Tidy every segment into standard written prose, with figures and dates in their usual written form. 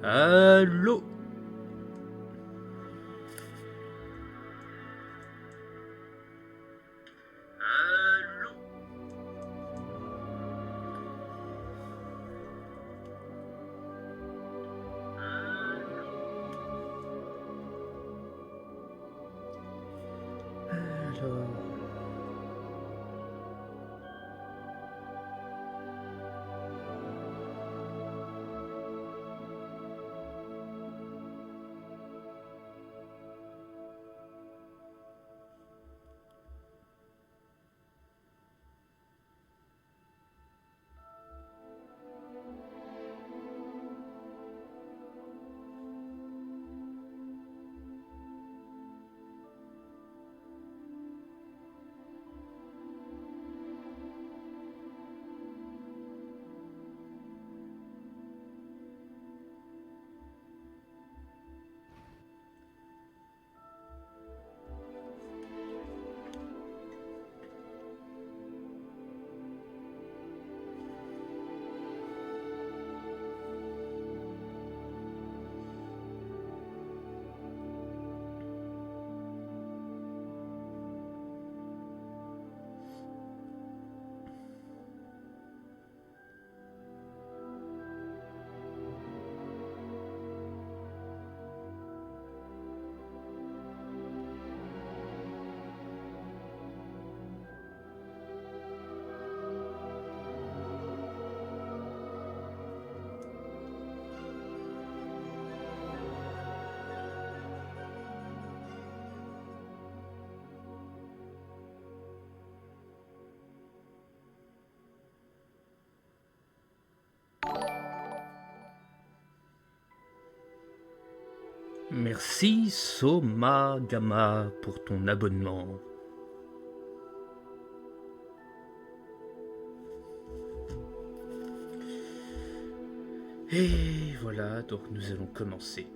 Allô? Allô? Alors... Merci Soma Gamma pour ton abonnement. Et voilà, donc nous allons commencer.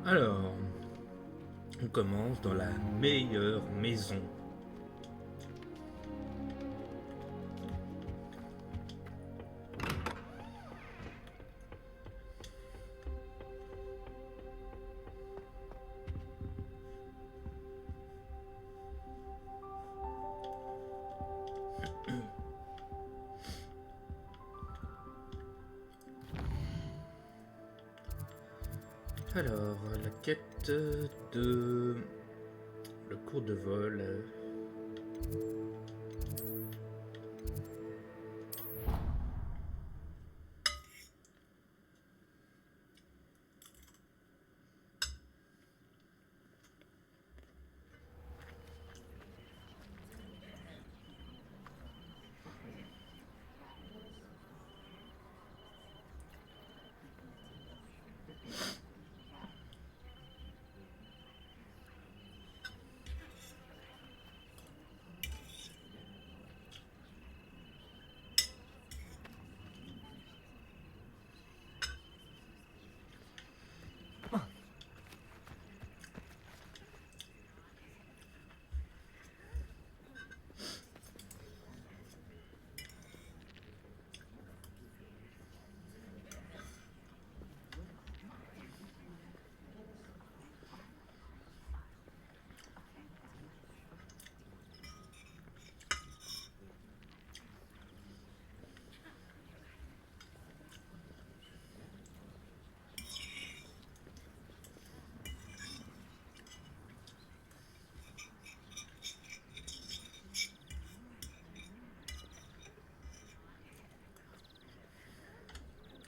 Alors, on commence dans la meilleure maison. Alors, la quête de... le cours de vol.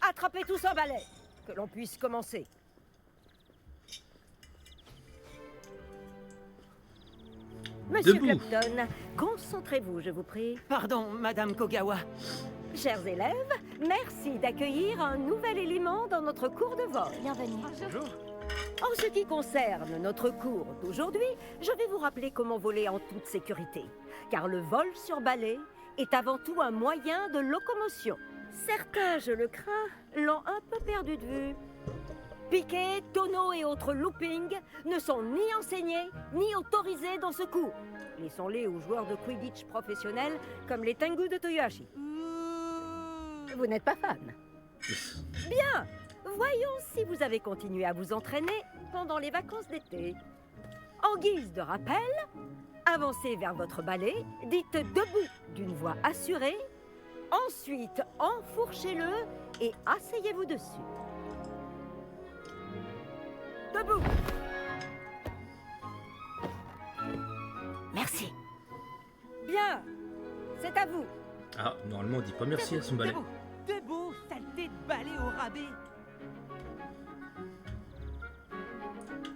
Attrapez tous un balai, que l'on puisse commencer. Monsieur Debout. Clopton, concentrez-vous, je vous prie. Pardon, Madame Kogawa. Chers élèves, merci d'accueillir un nouvel élément dans notre cours de vol. Bienvenue. En ce qui concerne notre cours d'aujourd'hui, je vais vous rappeler comment voler en toute sécurité. Car le vol sur balai est avant tout un moyen de locomotion. Certains, je le crains, l'ont un peu perdu de vue. Piquet, tonneaux et autres loopings ne sont ni enseignés ni autorisés dans ce cours. Laissons-les aux joueurs de Quidditch professionnels comme les Tengu de Toyohashi. Vous n'êtes pas fan? Bien. Voyons si vous avez continué à vous entraîner pendant les vacances d'été. En guise de rappel, avancez vers votre balai, dites debout d'une voix assurée, ensuite enfourchez-le et asseyez-vous dessus. Debout. Merci. Bien. C'est à vous. Ah, normalement on dit pas merci à son balai. Debout, saleté de balai au rabais.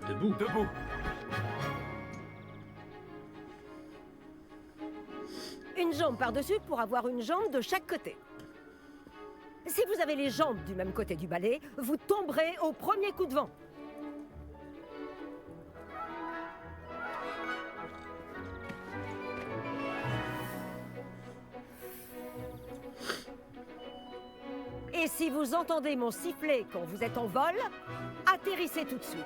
Debout. Debout. Une jambe par-dessus pour avoir une jambe de chaque côté. Si vous avez les jambes du même côté du balai, vous tomberez au premier coup de vent. Et si vous entendez mon sifflet quand vous êtes en vol, atterrissez tout de suite.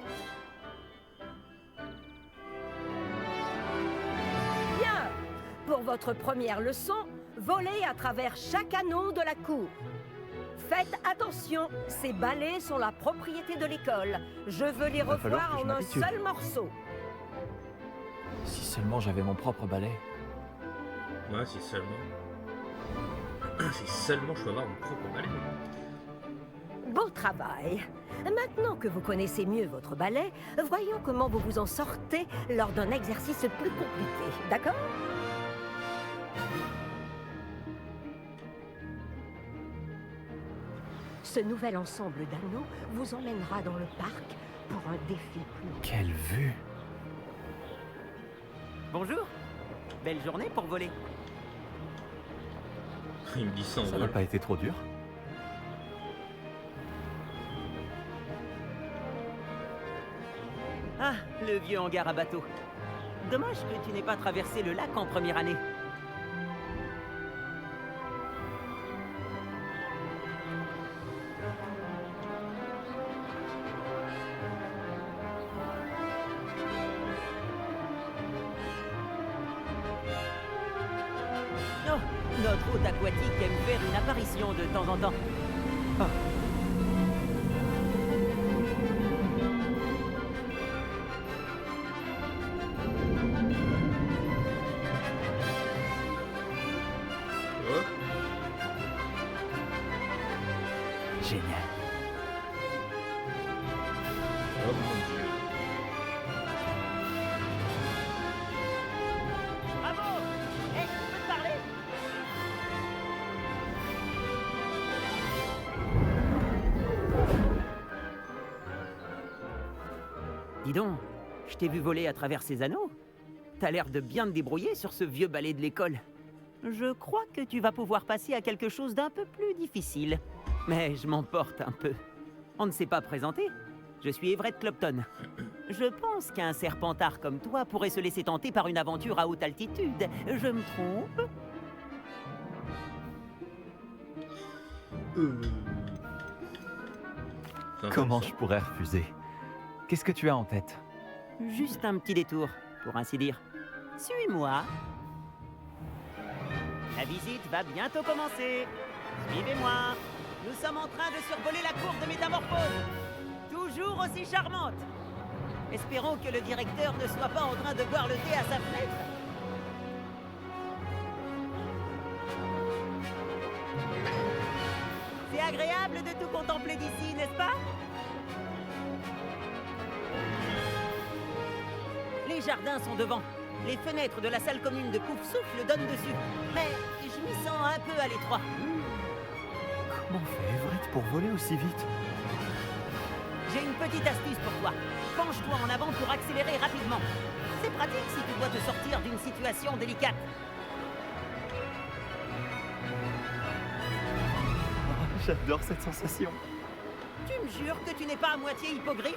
Bien. Pour votre première leçon, volez à travers chaque anneau de la cour. Faites attention, ces balais sont la propriété de l'école. Je veux les Va falloir revoir que je en un m'habitue. seul morceau. Si seulement j'avais mon propre balai. Ouais, si seulement. Si seulement je peux avoir mon propre balai. Beau travail. Maintenant que vous connaissez mieux votre balai, voyons comment vous vous en sortez lors d'un exercice plus compliqué. D'accord? Ce nouvel ensemble d'anneaux vous emmènera dans le parc pour un défi plus. Quelle vue! Bonjour. Belle journée pour voler. Il me dit ça en Ça n'a vol. pas été trop dur? Ah, le vieux hangar à bateau. Dommage que tu n'aies pas traversé le lac en première année. Oh, notre hôte aquatique aime faire une apparition de temps en temps. Oh, Génial. oh mon dieu. Bravo! Hey, tu peux te parler? Dis donc, je t'ai vu voler à travers ces anneaux. T'as l'air de bien te débrouiller sur ce vieux balai de l'école. Je crois que tu vas pouvoir passer à quelque chose d'un peu plus difficile. Mais je m'emporte un peu. On ne s'est pas présenté. Je suis Everett Clopton. Je pense qu'un serpentard comme toi pourrait se laisser tenter par une aventure à haute altitude. Je me trompe? C'est Comment intéressant. je pourrais refuser? Qu'est-ce que tu as en tête? Juste un petit détour, pour ainsi dire. Suis-moi. La visite va bientôt commencer. Suivez-moi. Nous sommes en train de survoler la cour de métamorphose. Toujours aussi charmante. Espérons que le directeur ne soit pas en train de boire le thé à sa fenêtre. C'est agréable de tout contempler d'ici, n'est-ce pas? Les jardins sont devant. Les fenêtres de la salle commune de Pouf Souffle donnent dessus. Mais je m'y sens un peu à l'étroit. Comment fait Everett pour voler aussi vite? J'ai une petite astuce pour toi. Penche-toi en avant pour accélérer rapidement. C'est pratique si tu dois te sortir d'une situation délicate. J'adore cette sensation. Tu me jures que tu n'es pas à moitié hippogriffe?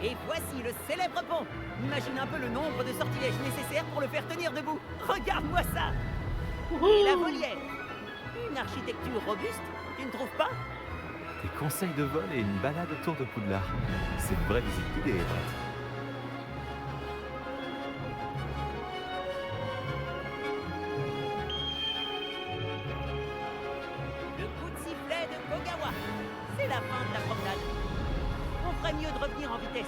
Et voici le célèbre pont. Imagine un peu le nombre de sortilèges nécessaires pour le faire tenir debout. Regarde-moi ça. Et la volière. Une architecture robuste, tu ne trouves pas? Des conseils de vol et une balade autour de Poudlard. C'est une vraie visite guidée, Everett. Le coup de sifflet de Kogawa. C'est la fin de la promenade. On ferait mieux de revenir en vitesse.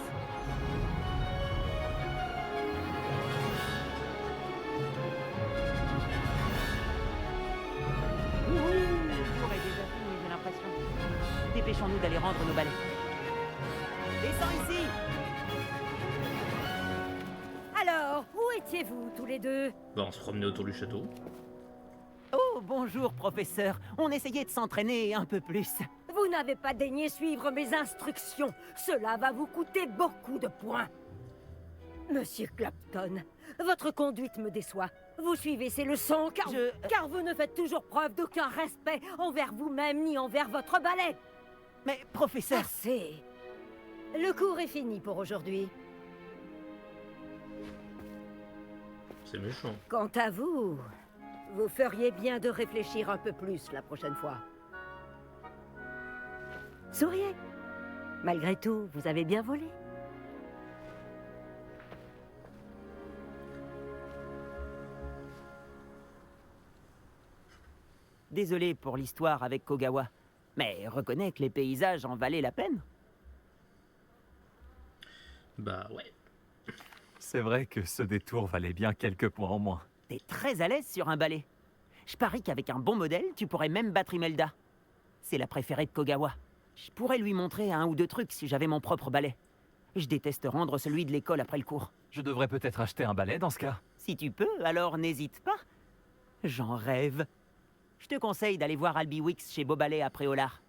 J'aurais déjà fini, j'ai l'impression. Dépêchons-nous d'aller rendre nos balais. Descends ici! Alors, où étiez-vous tous les deux? Bah, on se promenait autour du château. Oh, bonjour, professeur. On essayait de s'entraîner un peu plus. Vous n'avez pas daigné suivre mes instructions. Cela va vous coûter beaucoup de points. Monsieur Clapton, votre conduite me déçoit. Vous suivez ces leçons car vous ne faites toujours preuve d'aucun respect envers vous-même ni envers votre ballet. Mais, professeur... Assez. Le cours est fini pour aujourd'hui. C'est méchant. Quant à vous, vous feriez bien de réfléchir un peu plus la prochaine fois. Souriez. Malgré tout, vous avez bien volé. Désolé pour l'histoire avec Kogawa, mais reconnais que les paysages en valaient la peine. Bah ouais. C'est vrai que ce détour valait bien quelques points en moins. T'es très à l'aise sur un balai. Je parie qu'avec un bon modèle, tu pourrais même battre Imelda. C'est la préférée de Kogawa. Je pourrais lui montrer un ou deux trucs si j'avais mon propre balai. Je déteste rendre celui de l'école après le cours. Je devrais peut-être acheter un balai dans ce cas. Si tu peux, alors n'hésite pas. J'en rêve. Je te conseille d'aller voir Albie Wix chez Beauballet à Préolard.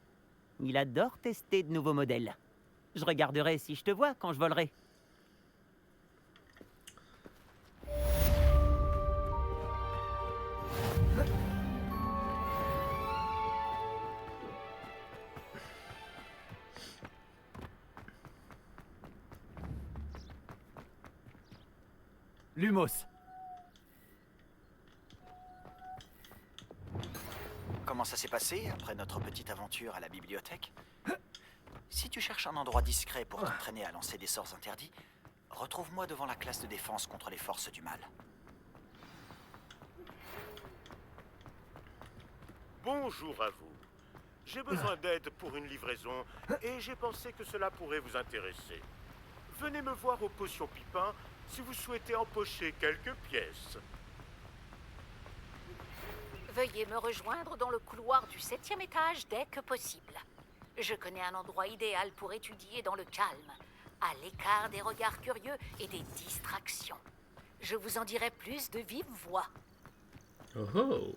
Il adore tester de nouveaux modèles. Je regarderai si je te vois quand je volerai. Lumos. Comment ça s'est passé après notre petite aventure à la bibliothèque? Si tu cherches un endroit discret pour t'entraîner à lancer des sorts interdits, retrouve-moi devant la classe de défense contre les forces du mal. Bonjour à vous. J'ai besoin d'aide pour une livraison et j'ai pensé que cela pourrait vous intéresser. Venez me voir au Potion Pipin si vous souhaitez empocher quelques pièces. Veuillez me rejoindre dans le couloir du 7e étage dès que possible. Je connais un endroit idéal pour étudier dans le calme, à l'écart des regards curieux et des distractions. Je vous en dirai plus de vive voix. Oh oh.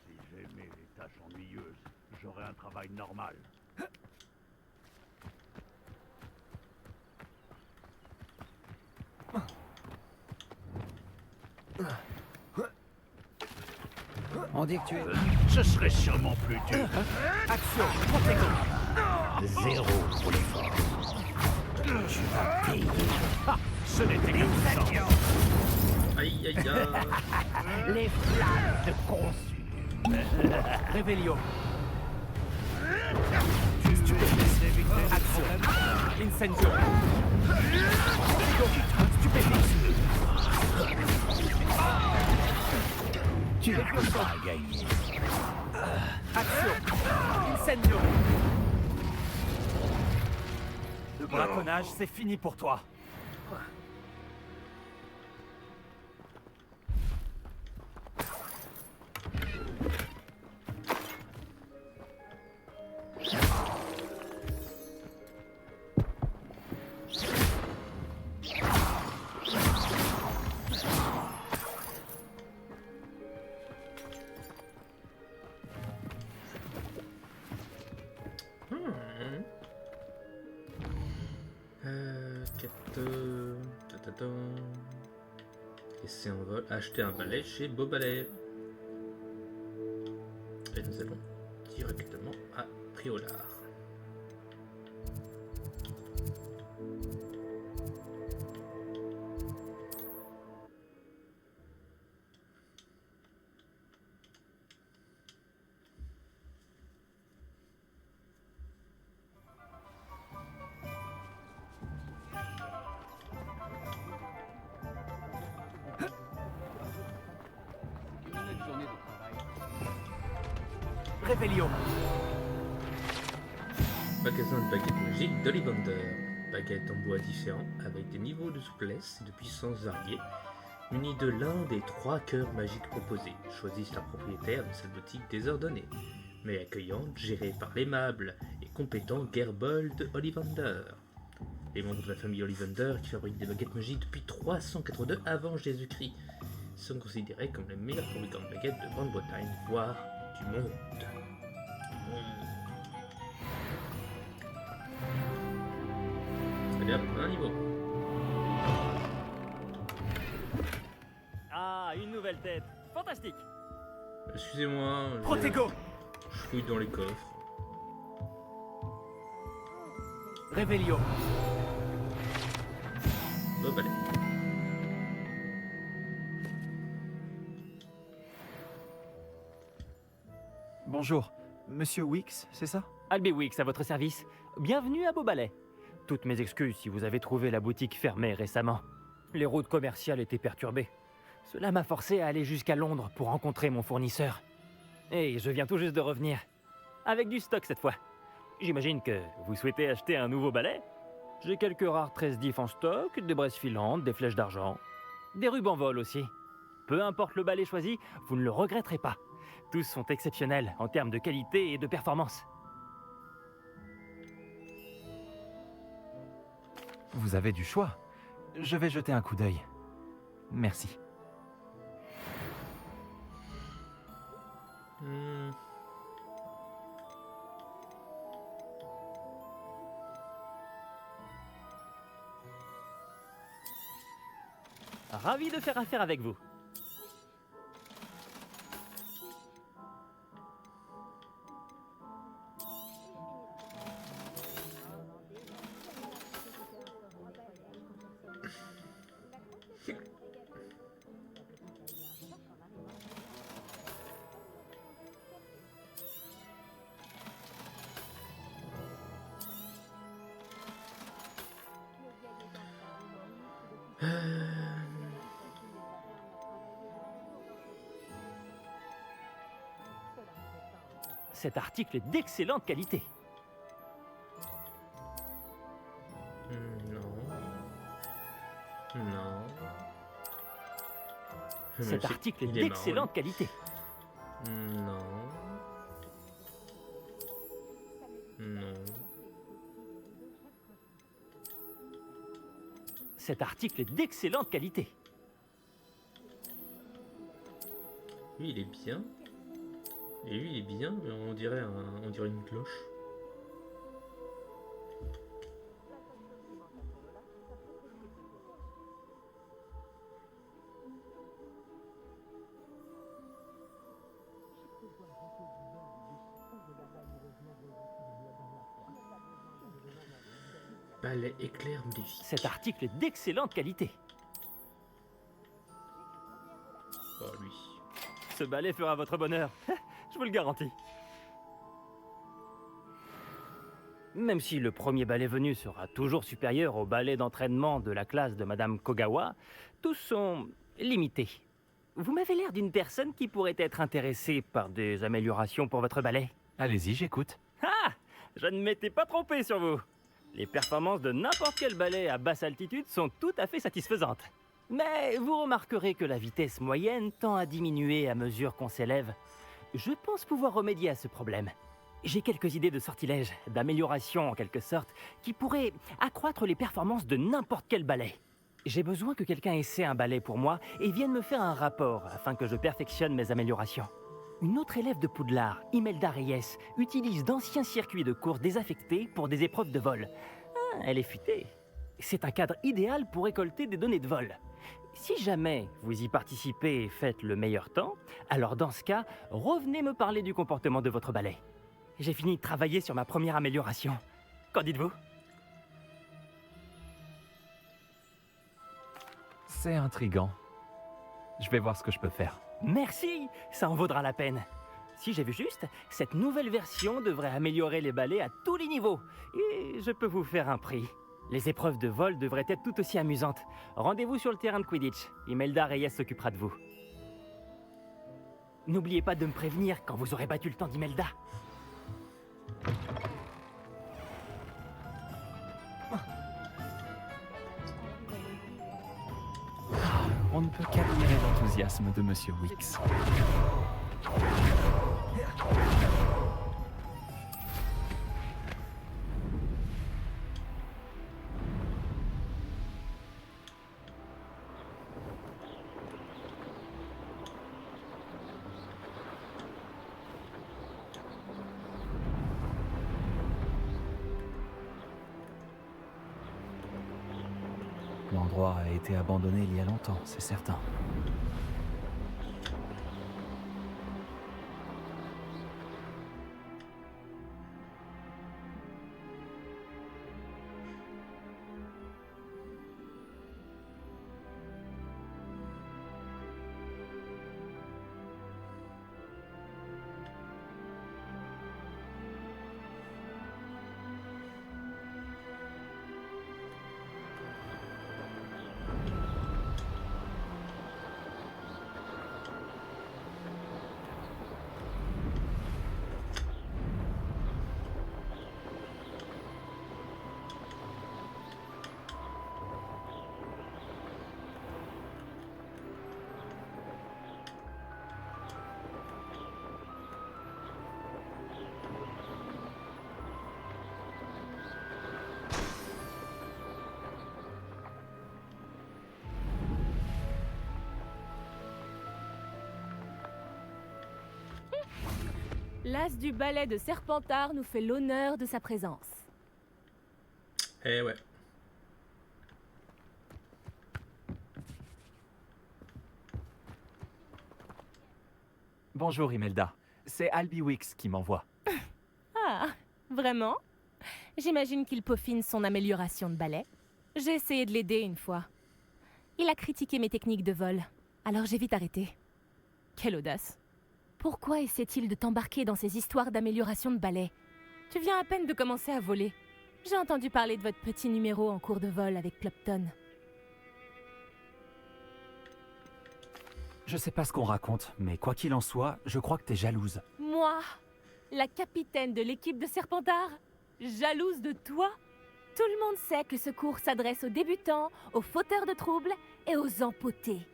Si j'aimais les tâches ennuyeuses, j'aurais un travail normal. On dit que tu es... Ce serait sûrement plus dur. Action, protégons. 0 pour l'effort. Tu vas payer. Ah, ce n'était que ça. Aïe aïe aïe. Les flammes de conçu. Révélio. Action. Incendio. Stupéfixe. Tu n'as pas à gagner. Action. Incendio. Le braconnage, c'est fini pour toi. Et c'est en vol acheter un balai chez Beau Balai. Et nous allons directement à Priolar. Revelio. Magasin de baguettes magiques d'Ollivander. Baguettes en bois différents avec des niveaux de souplesse et de puissance variés, munis de l'un des 3 cœurs magiques proposés. Choisissent leur propriétaire dans cette boutique désordonnée, mais accueillante, gérée par l'aimable et compétent Gerbold Ollivander. Les membres de la famille Ollivander, qui fabriquent des baguettes magiques depuis 382 avant Jésus-Christ, sont considérés comme les meilleurs fabricants de baguettes de Grande-Bretagne, voire du monde. Allez hop, un niveau. Ah, une nouvelle tête. Fantastique. Excusez-moi, Protego. je fouille dans les coffres. Revelio. Beau Balai. Bonjour, Monsieur Wix, c'est ça? Albewix à votre service. Bienvenue à Beaubalais. Toutes mes excuses si vous avez trouvé la boutique fermée récemment. Les routes commerciales étaient perturbées. Cela m'a forcé à aller jusqu'à Londres pour rencontrer mon fournisseur. Et je viens tout juste de revenir. Avec du stock cette fois. J'imagine que vous souhaitez acheter un nouveau balai? J'ai quelques rares tresses d'if en stock, des braises filantes, des flèches d'argent. Des rubans vol aussi. Peu importe le balai choisi, vous ne le regretterez pas. Tous sont exceptionnels en termes de qualité et de performance. Vous avez du choix. Je vais jeter un coup d'œil. Merci. Ravi de faire affaire avec vous. Cet article est d'excellente qualité. Non. Non. Cet article est d'excellente qualité. Non. Non. Cet article est d'excellente qualité. Lui, il est bien. Et lui, il est bien, mais on dirait une cloche. Balai éclair maléfique. Cet article est d'excellente qualité. Oh, lui. Ce balai fera votre bonheur. Je vous le garantis. Même si le premier balai venu sera toujours supérieur au balai d'entraînement de la classe de Madame Kogawa, tous sont limités. Vous m'avez l'air d'une personne qui pourrait être intéressée par des améliorations pour votre balai. Allez-y, j'écoute. Ah! Je ne m'étais pas trompé sur vous. Les performances de n'importe quel balai à basse altitude sont tout à fait satisfaisantes. Mais vous remarquerez que la vitesse moyenne tend à diminuer à mesure qu'on s'élève. Je pense pouvoir remédier à ce problème. J'ai quelques idées de sortilèges, d'amélioration en quelque sorte, qui pourraient accroître les performances de n'importe quel balai. J'ai besoin que quelqu'un essaie un balai pour moi et vienne me faire un rapport afin que je perfectionne mes améliorations. Une autre élève de Poudlard, Imelda Reyes, utilise d'anciens circuits de course désaffectés pour des épreuves de vol. Ah, elle est futée. c'est un cadre idéal pour récolter des données de vol. Si jamais vous y participez et faites le meilleur temps, alors dans ce cas, revenez me parler du comportement de votre balai. J'ai fini de travailler sur ma première amélioration. Qu'en dites-vous? C'est intriguant. Je vais voir ce que je peux faire. Merci, ça en vaudra la peine. Si j'ai vu juste, cette nouvelle version devrait améliorer les balais à tous les niveaux. Et je peux vous faire un prix. Les épreuves de vol devraient être tout aussi amusantes. Rendez-vous sur le terrain de Quidditch. Imelda Reyes s'occupera de vous. N'oubliez pas de me prévenir quand vous aurez battu le temps d'Imelda. On ne peut qu'admirer l'enthousiasme de Monsieur Wicks. L'endroit a été abandonné il y a longtemps, c'est certain. L'as du ballet de Serpentard nous fait l'honneur de sa présence. Eh ouais. Bonjour Imelda, c'est Albie Wicks qui m'envoie. Ah, vraiment? J'imagine qu'il peaufine son amélioration de ballet. J'ai essayé de l'aider une fois. Il a critiqué mes techniques de vol, alors j'ai vite arrêté. Quelle audace! Pourquoi essaie-t-il de t'embarquer dans ces histoires d'amélioration de ballet? Tu viens à peine de commencer à voler. J'ai entendu parler de votre petit numéro en cours de vol avec Clopton. Je sais pas ce qu'on raconte, mais quoi qu'il en soit, je crois que t'es jalouse. Moi, la capitaine de l'équipe de Serpentard, jalouse de toi? Tout le monde sait que ce cours s'adresse aux débutants, aux fauteurs de troubles et aux empotés.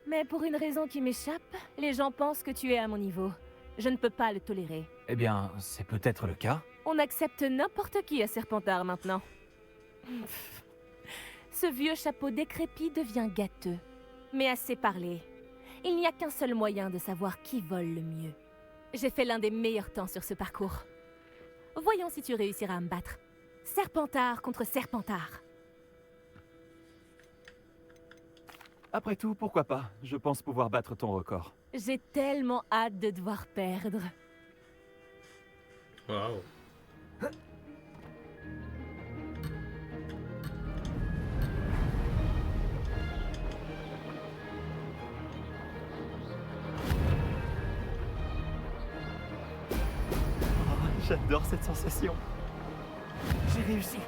Mais pour une raison qui m'échappe, les gens pensent que tu es à mon niveau. Je ne peux pas le tolérer. Eh bien, c'est peut-être le cas. On accepte n'importe qui à Serpentard maintenant. Ce vieux chapeau décrépit devient gâteux. Mais assez parlé. Il n'y a qu'un seul moyen de savoir qui vole le mieux. J'ai fait l'un des meilleurs temps sur ce parcours. Voyons si tu réussiras à me battre. Serpentard contre Serpentard. Après tout, pourquoi pas? Je pense pouvoir battre ton record. J'ai tellement hâte de devoir perdre. Waouh. Oh, j'adore cette sensation. J'ai réussi.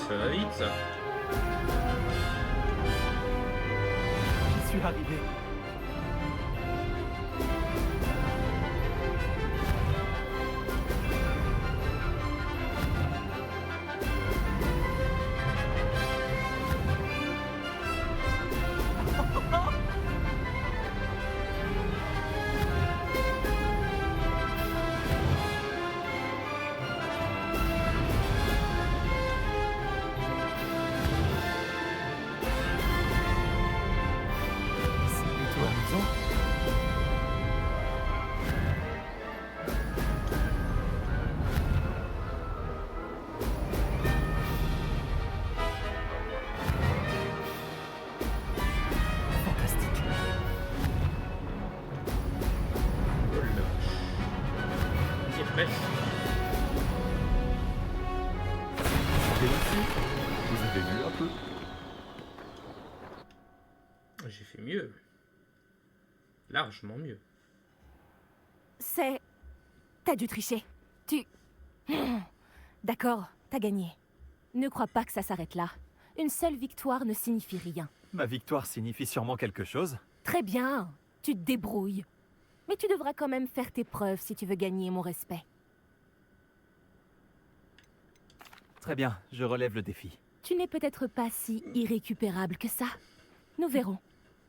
Ça va vite, ça. J'y suis arrivé. Merci. Et aussi, vous avez vu un peu? J'ai fait mieux. Largement mieux. C'est... T'as dû tricher. Tu... D'accord, t'as gagné. Ne crois pas que ça s'arrête là. Une seule victoire ne signifie rien. Ma victoire signifie sûrement quelque chose. Très bien, tu te débrouilles. Mais tu devras quand même faire tes preuves si tu veux gagner mon respect. Très bien, je relève le défi. Tu n'es peut-être pas si irrécupérable que ça. Nous verrons.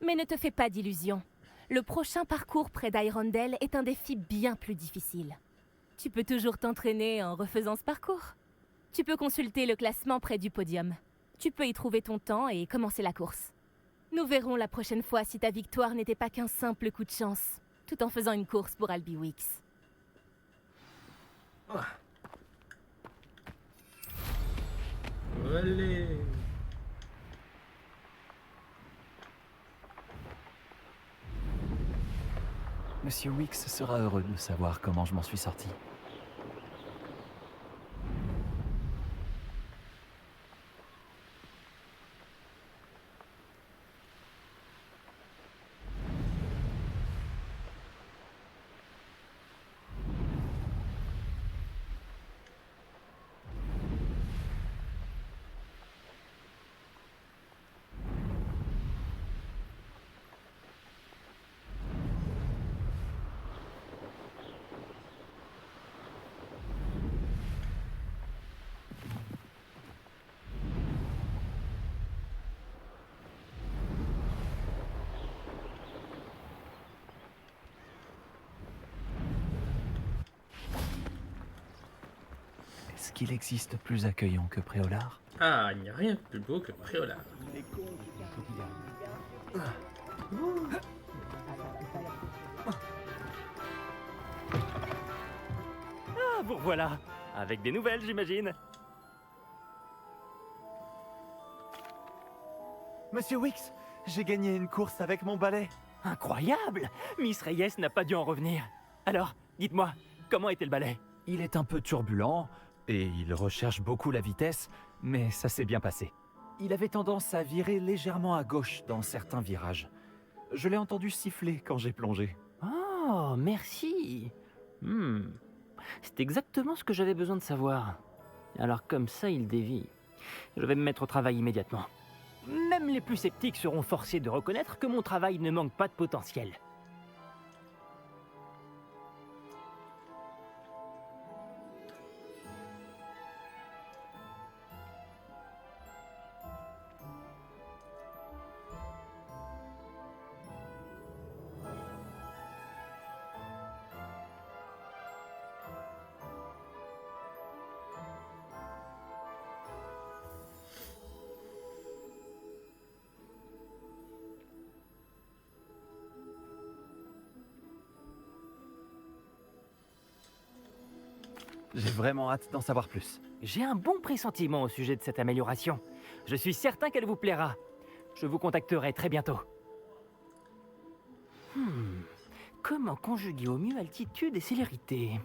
Mais ne te fais pas d'illusions. Le prochain parcours près d'Hyrondell est un défi bien plus difficile. Tu peux toujours t'entraîner en refaisant ce parcours. Tu peux consulter le classement près du podium. Tu peux y trouver ton temps et commencer la course. Nous verrons la prochaine fois si ta victoire n'était pas qu'un simple coup de chance, tout en faisant une course pour Albiwix. Allez. Monsieur Wix sera heureux de savoir comment je m'en suis sorti. Est-ce qu'il existe plus accueillant que Préolard? Ah, il n'y a rien de plus beau que Préolard. Ah, vous voilà. Avec des nouvelles, j'imagine. Monsieur Wix, j'ai gagné une course avec mon balai. Incroyable! Miss Reyes n'a pas dû en revenir. Alors, dites-moi, comment était le balai? Il est un peu turbulent et il recherche beaucoup la vitesse, mais ça s'est bien passé. Il avait tendance à virer légèrement à gauche dans certains virages. Je l'ai entendu siffler quand j'ai plongé. Oh, merci. C'est exactement ce que j'avais besoin de savoir. Alors comme ça, il dévie. Je vais me mettre au travail immédiatement. Même les plus sceptiques seront forcés de reconnaître que mon travail ne manque pas de potentiel. J'ai vraiment hâte d'en savoir plus. J'ai un bon pressentiment au sujet de cette amélioration. Je suis certain qu'elle vous plaira. Je vous contacterai très bientôt. Comment conjuguer au mieux altitude et célérité?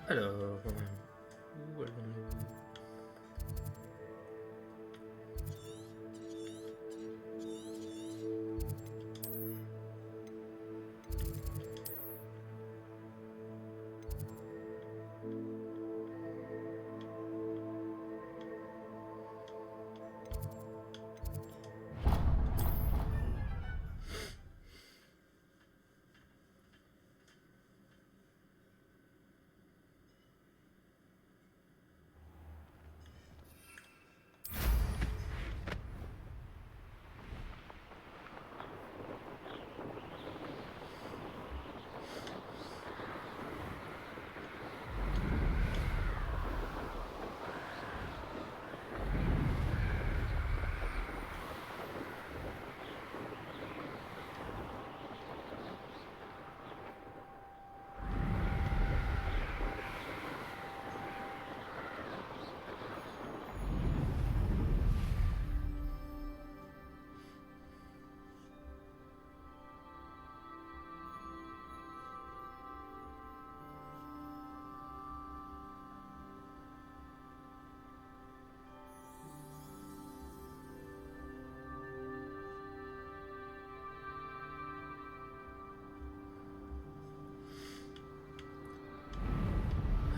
Alors, où allons-nous?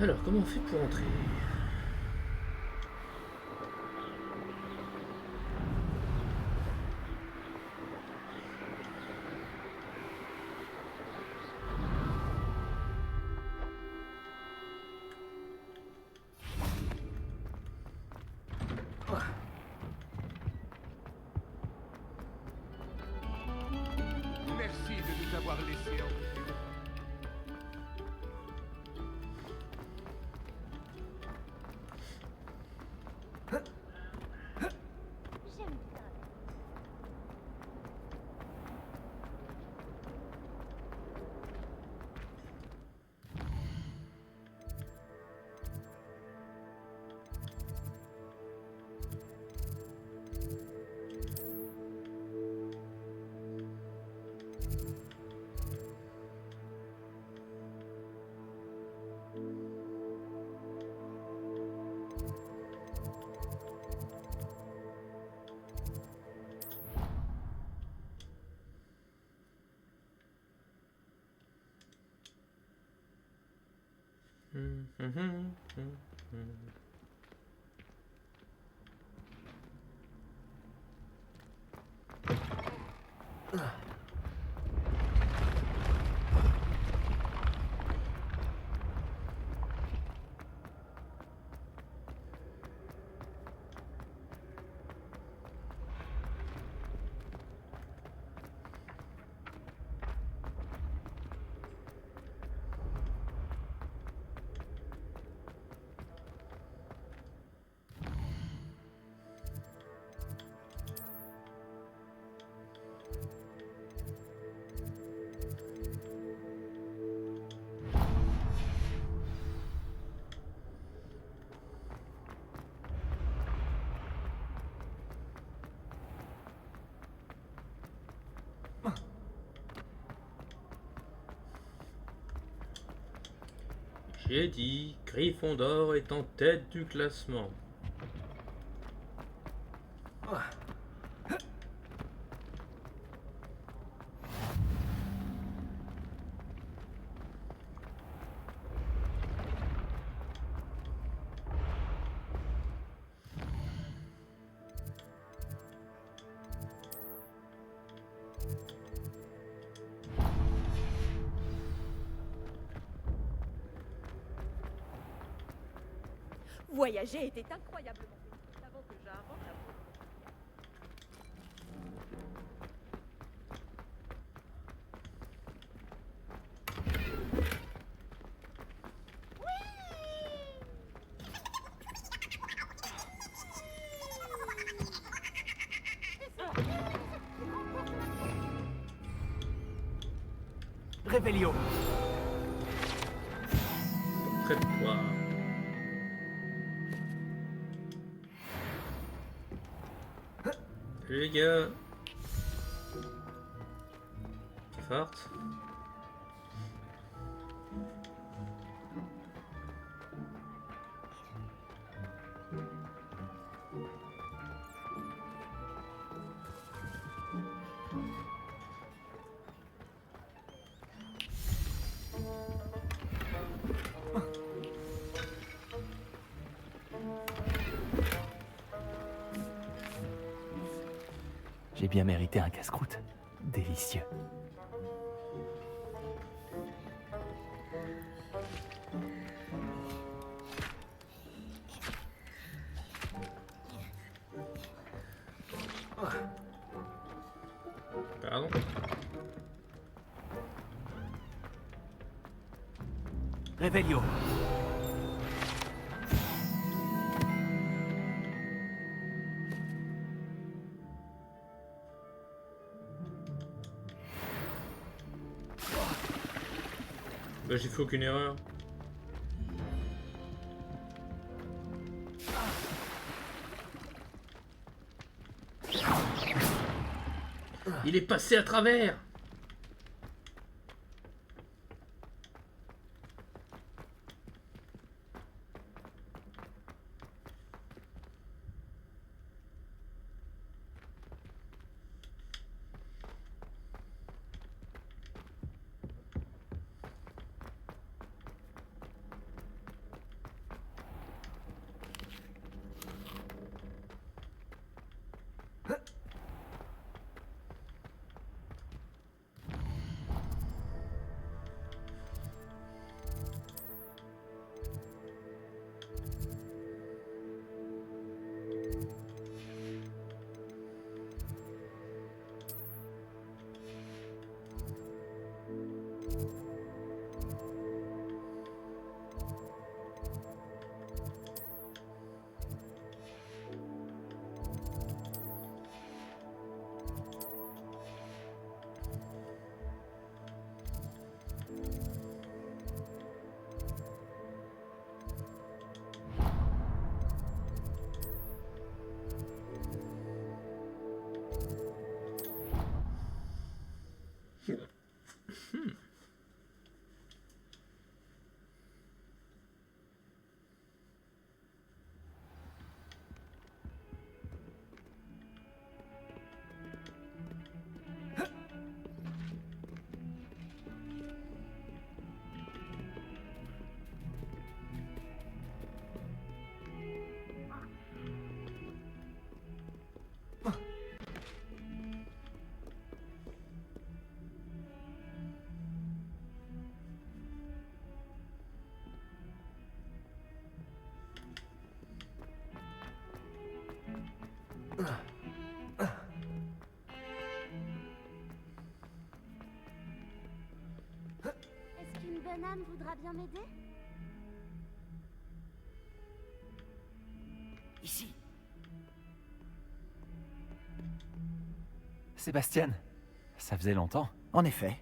Alors, comment on fait pour entrer? Merci de nous avoir laissés en paix. J'ai dit, Gryffondor est en tête du classement. Voyager était incroyablement facile avant que j'invente la Réveillon. Près de toi. Salut les gars. Forte. J'ai bien mérité un casse-croûte. Délicieux. Pardon. Réveillon. Bah, j'ai fait aucune erreur. Il est passé à travers. Est-ce qu'une bonne âme voudra bien m'aider? Ici. Sébastien, ça faisait longtemps. En effet.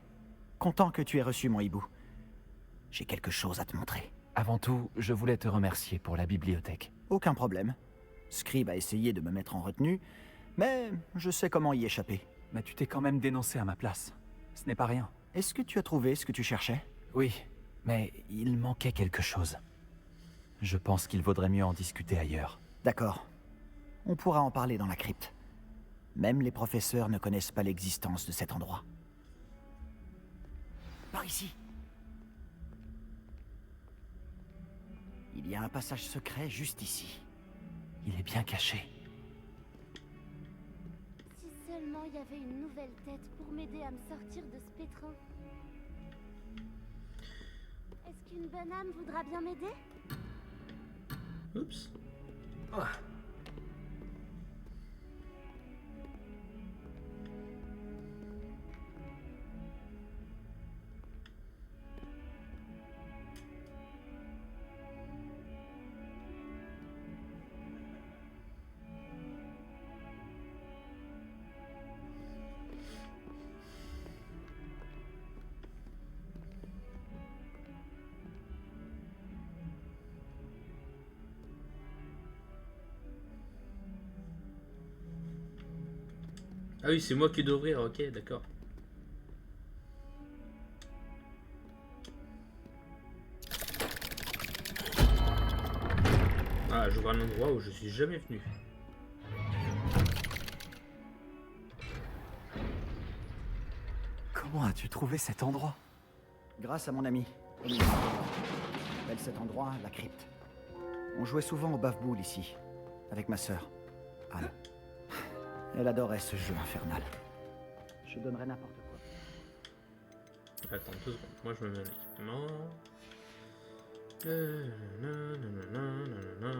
Content que tu aies reçu mon hibou. J'ai quelque chose à te montrer. Avant tout, je voulais te remercier pour la bibliothèque. Aucun problème. Scribe a essayé de me mettre en retenue, mais je sais comment y échapper. Mais tu t'es quand même dénoncé à ma place. Ce n'est pas rien. Est-ce que tu as trouvé ce que tu cherchais? Oui, mais il manquait quelque chose. Je pense qu'il vaudrait mieux en discuter ailleurs. D'accord. On pourra en parler dans la crypte. Même les professeurs ne connaissent pas l'existence de cet endroit. Par ici. Il y a un passage secret juste ici. Il est bien caché. Si seulement il y avait une nouvelle tête pour m'aider à me sortir de ce pétrin. Est-ce qu'une bonne âme voudra bien m'aider? Oups. Ah oui, c'est moi qui dois ouvrir, ok, d'accord. Ah, j'ouvre un endroit où je suis jamais venu. Comment as-tu trouvé cet endroit? Grâce à mon ami. On appelle cet endroit la crypte. On jouait souvent au bave-boule ici, avec ma sœur, Anne. Elle adorait ce jeu infernal. Je donnerais n'importe quoi. Attends 2 secondes, moi je me mets un équipement. Nanana.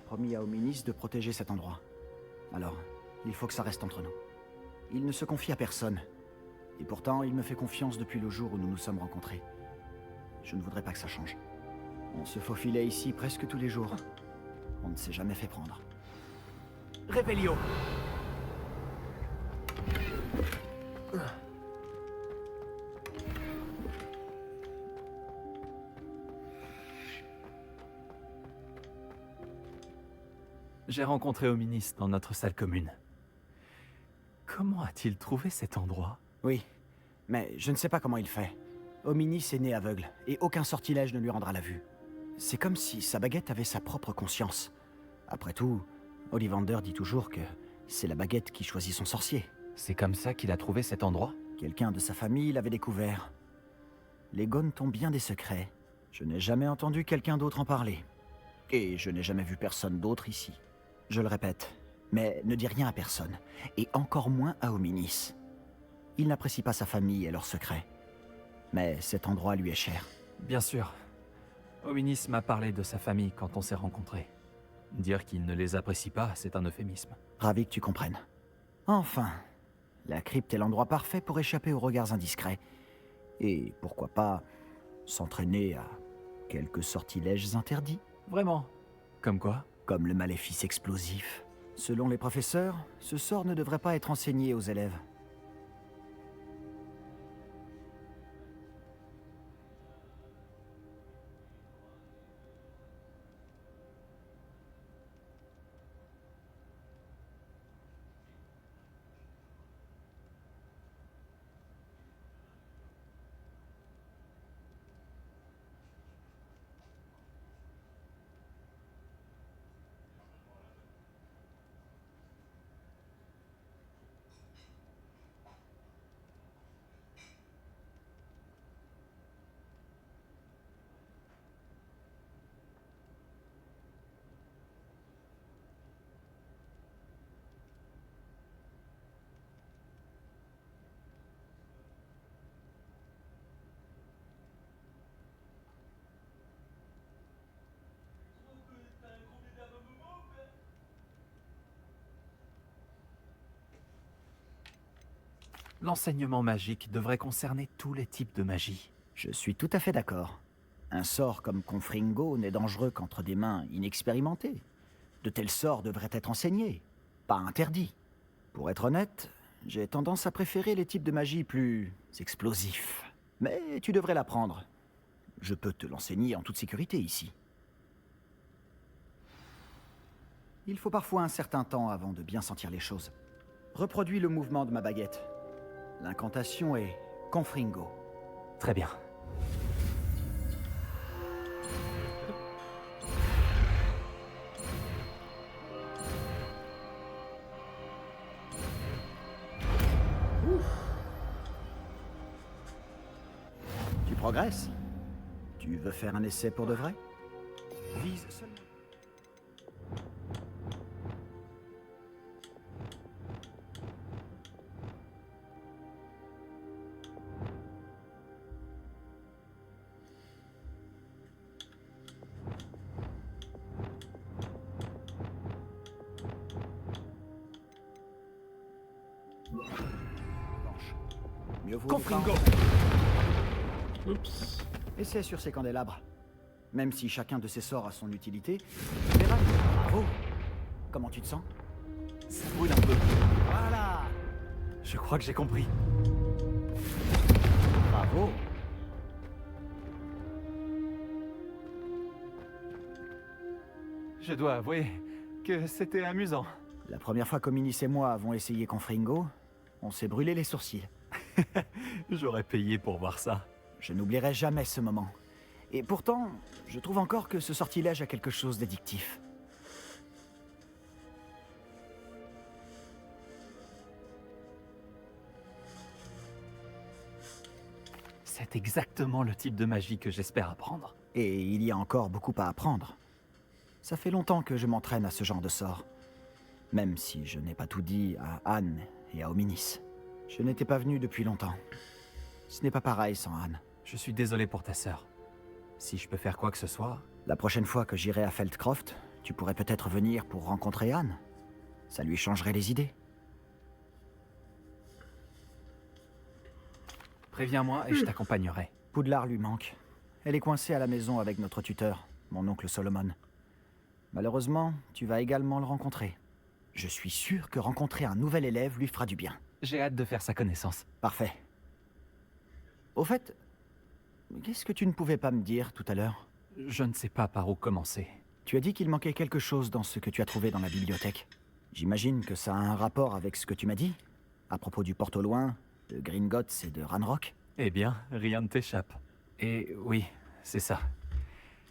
promis à Hominis de protéger cet endroit. Alors, il faut que ça reste entre nous. Il ne se confie à personne. Et pourtant, il me fait confiance depuis le jour où nous nous sommes rencontrés. Je ne voudrais pas que ça change. On se faufilait ici presque tous les jours. On ne s'est jamais fait prendre. Réveillon. J'ai rencontré Hominis dans notre salle commune. Comment a-t-il trouvé cet endroit? Oui, mais je ne sais pas comment il fait. Hominis est né aveugle, et aucun sortilège ne lui rendra la vue. C'est comme si sa baguette avait sa propre conscience. Après tout, Ollivander dit toujours que c'est la baguette qui choisit son sorcier. C'est comme ça qu'il a trouvé cet endroit? Quelqu'un de sa famille l'avait découvert. Les Gaunes ont bien des secrets. Je n'ai jamais entendu quelqu'un d'autre en parler. Et je n'ai jamais vu personne d'autre ici. Je le répète, mais ne dis rien à personne, et encore moins à Hominis. Il n'apprécie pas sa famille et leurs secrets. Mais cet endroit lui est cher. Bien sûr. Hominis m'a parlé de sa famille quand on s'est rencontrés. Dire qu'il ne les apprécie pas, c'est un euphémisme. Ravi que tu comprennes. Enfin, la crypte est l'endroit parfait pour échapper aux regards indiscrets. Et pourquoi pas s'entraîner à quelques sortilèges interdits. Vraiment? Comme quoi? Comme le maléfice explosif. Selon les professeurs, ce sort ne devrait pas être enseigné aux élèves. L'enseignement magique devrait concerner tous les types de magie. Je suis tout à fait d'accord. Un sort comme Confringo n'est dangereux qu'entre des mains inexpérimentées. De tels sorts devraient être enseignés, pas interdits. Pour être honnête, j'ai tendance à préférer les types de magie plus explosifs. Mais tu devrais l'apprendre. Je peux te l'enseigner en toute sécurité ici. Il faut parfois un certain temps avant de bien sentir les choses. Reproduis le mouvement de ma baguette. L'incantation est Confringo. Très bien. Tu progresses? Tu veux faire un essai pour de vrai? Vise seulement. Mieux vaut Confringo. Oups. Essai sur ces candélabres. Même si chacun de ces sorts a son utilité, tu verras. Bravo. Comment tu te sens? Ça brûle un peu. Voilà. Je crois que j'ai compris. Bravo. Je dois avouer que c'était amusant. La première fois qu'Hominis et moi avons essayé Confringo, on s'est brûlé les sourcils. J'aurais payé pour voir ça. Je n'oublierai jamais ce moment. Et pourtant, je trouve encore que ce sortilège a quelque chose d'addictif. C'est exactement le type de magie que j'espère apprendre. Et il y a encore beaucoup à apprendre. Ça fait longtemps que je m'entraîne à ce genre de sort. Même si je n'ai pas tout dit à Anne et à Hominis. Je n'étais pas venu depuis longtemps. Ce n'est pas pareil sans Anne. Je suis désolé pour ta sœur. Si je peux faire quoi que ce soit... La prochaine fois que j'irai à Feldcroft, Tu pourrais peut-être venir pour rencontrer Anne. Ça lui changerait les idées. Préviens-moi et je t'accompagnerai. Poudlard lui manque. Elle est coincée à la maison avec notre tuteur, mon oncle Solomon. Malheureusement, tu vas également le rencontrer. Je suis sûr que rencontrer un nouvel élève lui fera du bien. J'ai hâte de faire sa connaissance. Parfait. Au fait, qu'est-ce que tu ne pouvais pas me dire tout à l'heure? Je ne sais pas par où commencer. Tu as dit qu'il manquait quelque chose dans ce que tu as trouvé dans la bibliothèque. J'imagine que ça a un rapport avec ce que tu m'as dit, à propos du Porte au Loin, de Gringotts et de Ranrock. Eh bien, rien ne t'échappe. Et oui, c'est ça.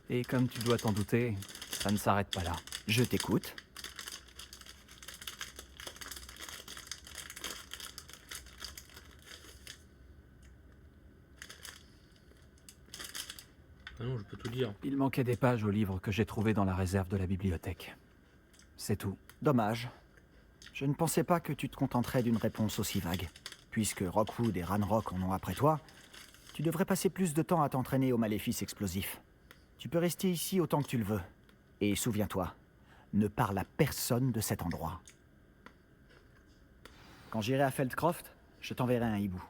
Et comme tu dois t'en douter, ça ne s'arrête pas là. Je t'écoute. Ah non, je peux tout dire. Il manquait des pages au livre que j'ai trouvé dans la réserve de la bibliothèque. C'est tout. Dommage. Je ne pensais pas que tu te contenterais d'une réponse aussi vague. Puisque Rockwood et Ranrock en ont après toi, tu devrais passer plus de temps à t'entraîner au maléfice explosif. Tu peux rester ici autant que tu le veux. Et souviens-toi, ne parle à personne de cet endroit. Quand j'irai à Feldcroft, je t'enverrai un hibou.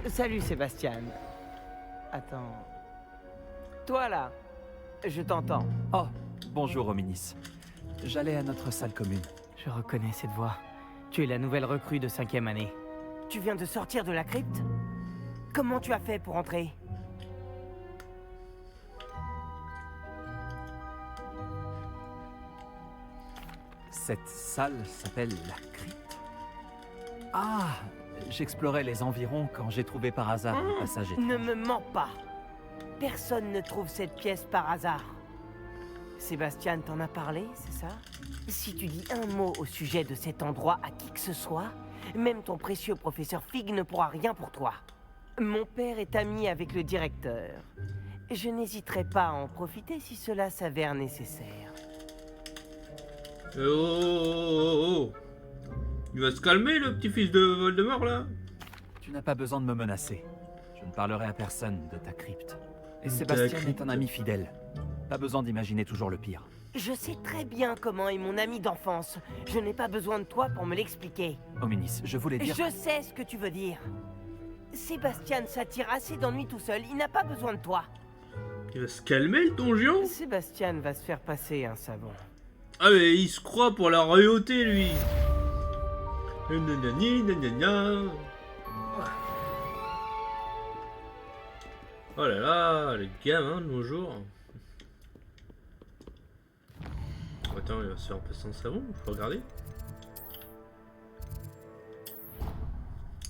Salut Sébastien. Attends. Toi là, je t'entends. Oh, bonjour Hominis. J'allais à notre salle commune. Je reconnais cette voix. Tu es la nouvelle recrue de 5e année. Tu viens de sortir de la crypte? Comment tu as fait pour entrer? Cette salle s'appelle la crypte. Ah, j'explorais les environs quand j'ai trouvé par hasard un passage étrange. Ne me mens pas. Personne ne trouve cette pièce par hasard. Sébastien t'en a parlé, c'est ça? Si tu dis un mot au sujet de cet endroit à qui que ce soit, même ton précieux professeur Fig ne pourra rien pour toi. Mon père est ami avec le directeur. Je n'hésiterai pas à en profiter si cela s'avère nécessaire. Oh. Il va se calmer, le petit-fils de Voldemort, là? Tu n'as pas besoin de me menacer. Je ne parlerai à personne de ta crypte. Et Sébastien est un ami fidèle. Pas besoin d'imaginer toujours le pire. Je sais très bien comment est mon ami d'enfance. Je n'ai pas besoin de toi pour me l'expliquer. Hominis, je voulais dire... Je sais ce que tu veux dire. Sébastien s'attire assez d'ennui tout seul. Il n'a pas besoin de toi. Il va se calmer, le donjon? Sébastien va se faire passer un savon. Ah mais il se croit pour la royauté, lui. Nanani, nanana. Oh là là, les gamins de nos jours. Attends, il va se faire passer un savon, je peux regarder.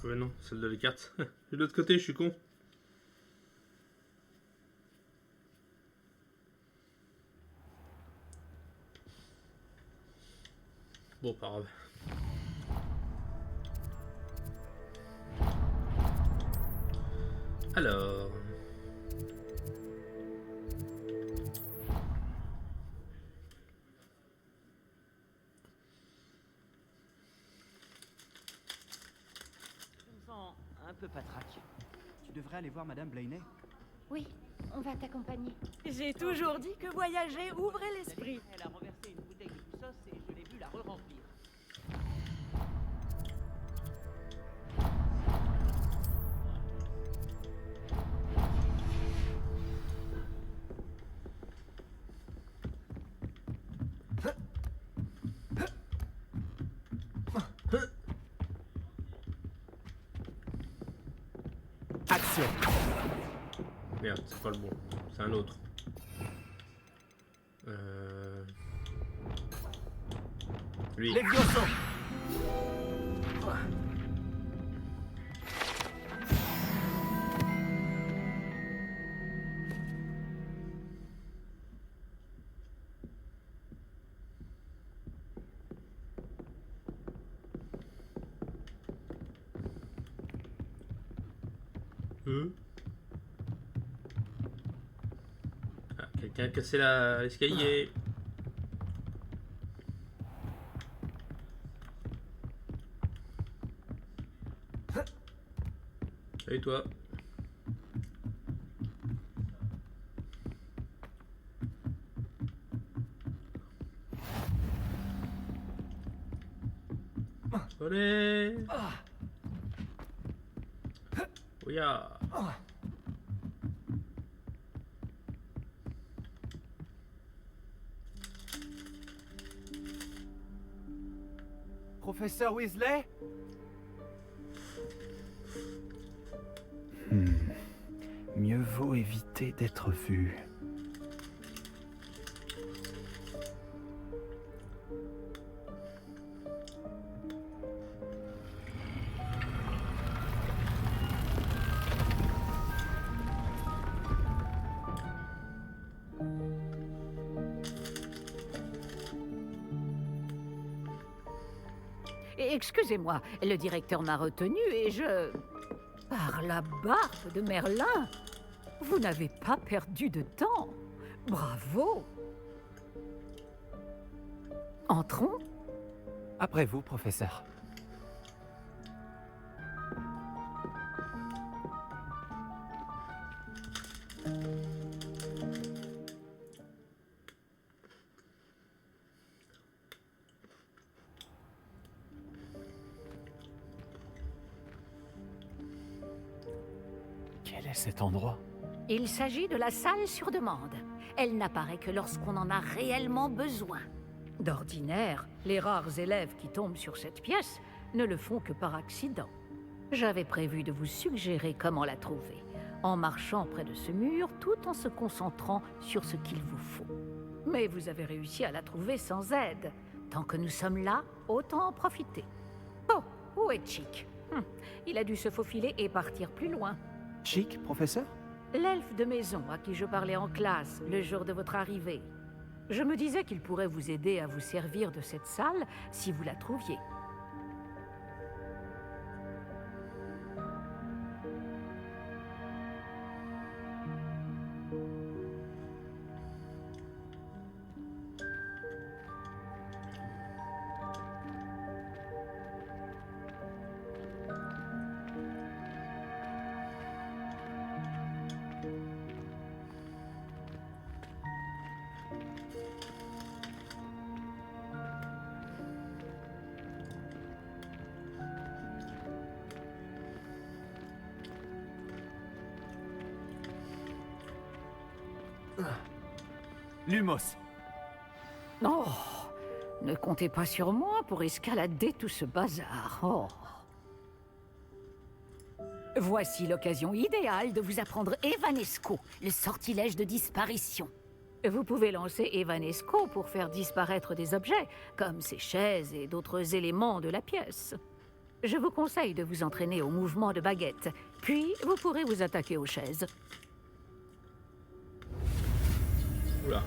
Ouais non, celle de les cartes. De l'autre côté, je suis con. Bon, pas grave. Alors... Je me sens un peu patraque. Tu devrais aller voir Madame Blaney. Oui, on va t'accompagner. J'ai toujours dit que voyager ouvrait l'esprit. Elle a renversé une bouteille de sauce et je l'ai vu la re-remplir. Action. Merde, c'est pas le bon. C'est un autre. Lui. Levioso. Ah, quelqu'un a cassé l'escalier. Salut toi. Allez. Ouya. Professeur Weasley? Mieux vaut éviter d'être vu. Excusez-moi, le directeur m'a retenu et je... Par la barbe de Merlin, vous n'avez pas perdu de temps. Bravo. Entrons. Après vous, professeur. Quel est cet endroit? Il s'agit de la salle sur demande. Elle n'apparaît que lorsqu'on en a réellement besoin. D'ordinaire, les rares élèves qui tombent sur cette pièce ne le font que par accident. J'avais prévu de vous suggérer comment la trouver, en marchant près de ce mur tout en se concentrant sur ce qu'il vous faut. Mais vous avez réussi à la trouver sans aide. Tant que nous sommes là, autant en profiter. Oh, où est Chick? Il a dû se faufiler et partir plus loin. Chic, professeur? L'elfe de maison à qui je parlais en classe le jour de votre arrivée. Je me disais qu'il pourrait vous aider à vous servir de cette salle si vous la trouviez. Lumos. Oh, ne comptez pas sur moi pour escalader tout ce bazar. Oh. Voici l'occasion idéale de vous apprendre Evanesco, le sortilège de disparition. Vous pouvez lancer Evanesco pour faire disparaître des objets, comme ces chaises et d'autres éléments de la pièce. Je vous conseille de vous entraîner au mouvement de baguette, puis vous pourrez vous attaquer aux chaises. Oula.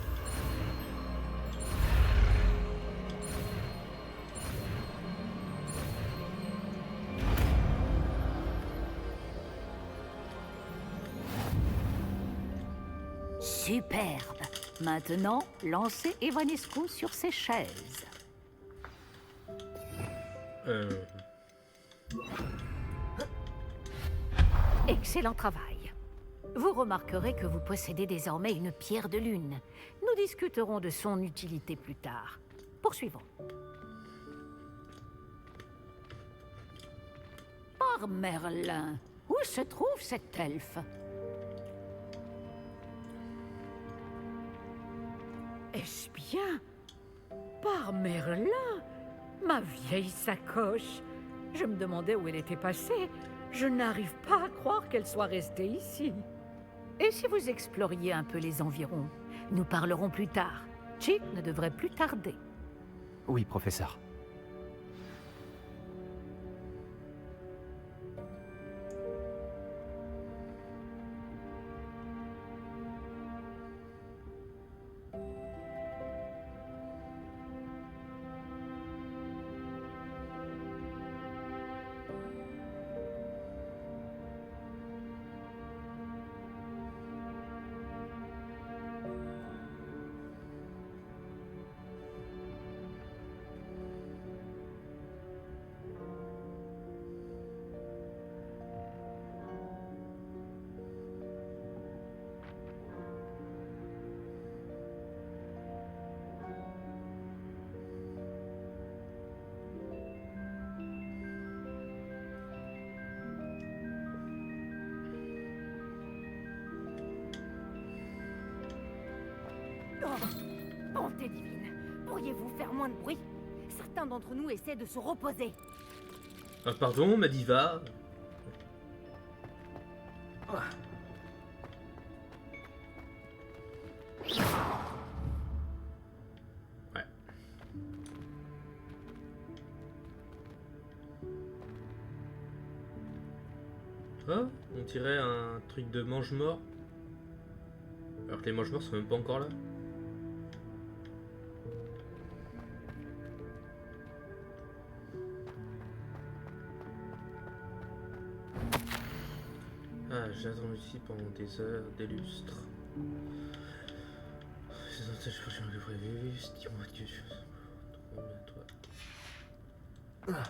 Superbe. Maintenant, lancez Evanesco sur ces chaises. Excellent travail. Vous remarquerez que vous possédez désormais une pierre de lune. Nous discuterons de son utilité plus tard. Poursuivons. Par Merlin, où se trouve cet elfe? Est-ce bien? Par Merlin? Ma vieille sacoche. Je me demandais où elle était passée. Je n'arrive pas à croire qu'elle soit restée ici. Et si vous exploriez un peu les environs? Nous parlerons plus tard. Chick ne devrait plus tarder. Oui, professeur. Bonté divine, pourriez-vous faire moins de bruit? Certains d'entre nous essaient de se reposer. Ah, pardon, ma diva. Ah. Ouais. Ah, on dirait un truc de mange-mort. Alors que les mange-morts sont même pas encore là. Ah, j'attends ici pendant des heures, des lustres. C'est un tâche prochain que prévu, dis-moi quelque chose. Trop bien, toi. Ah.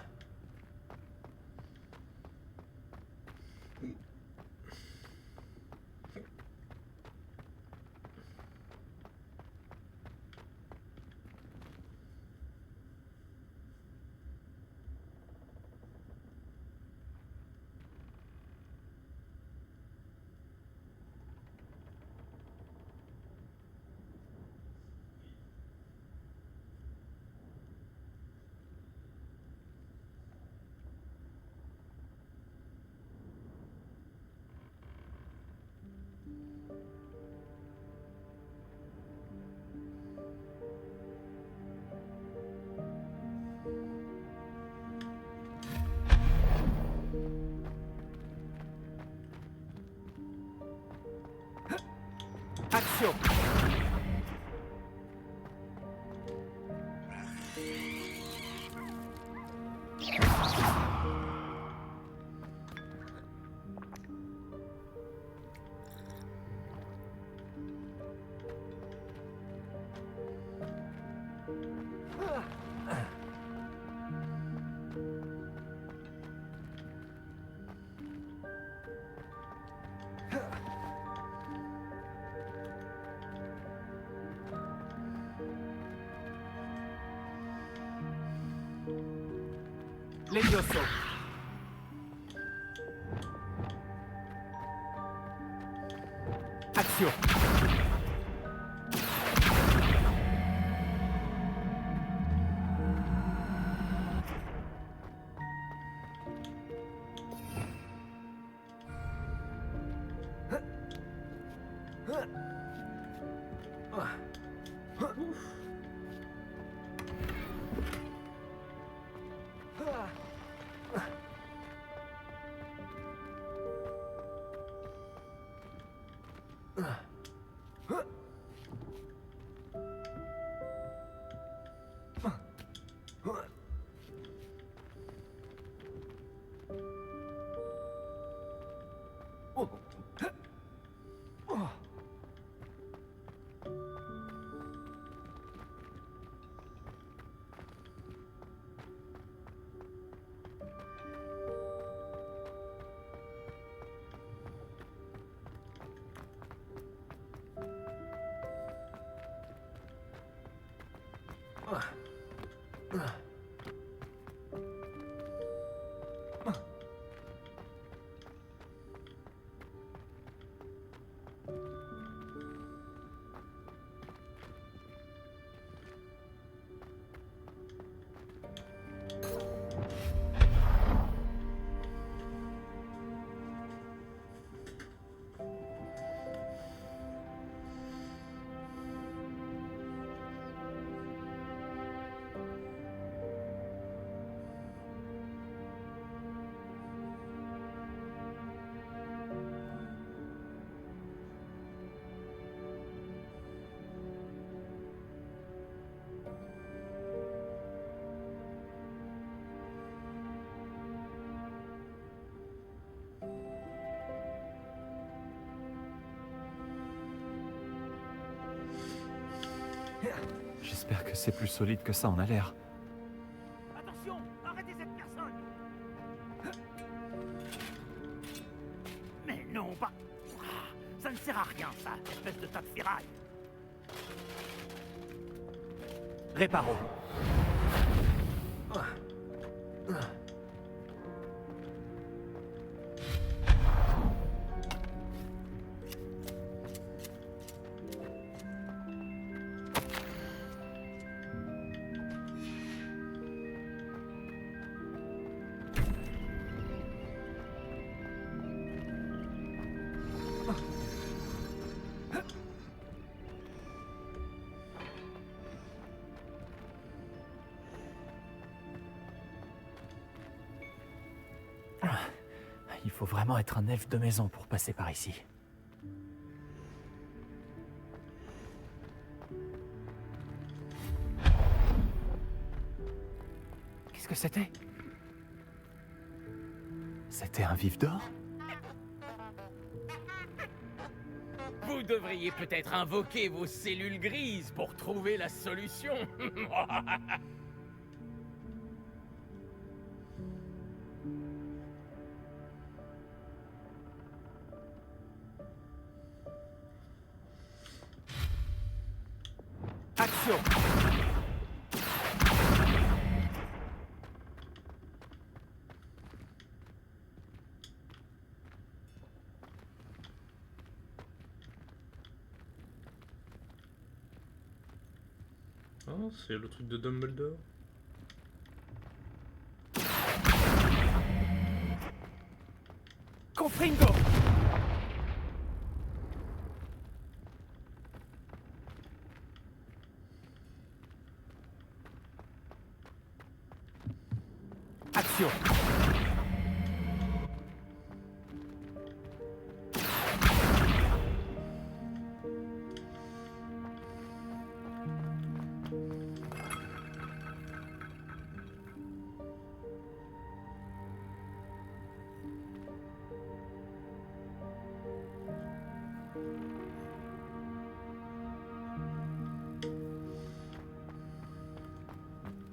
Action! Levioso. Action. J'espère que c'est plus solide que ça en a l'air. Attention, arrêtez cette personne. Mais non, pas... Ça ne sert à rien, ça, espèce de tas de ferraille. Réparo. faut vraiment être un elfe de maison pour passer par ici. Qu'est-ce que c'était? C'était un vif d'or? Vous devriez peut-être invoquer vos cellules grises pour trouver la solution. Action! Ah, c'est le truc de Dumbledore. Confringo! Action!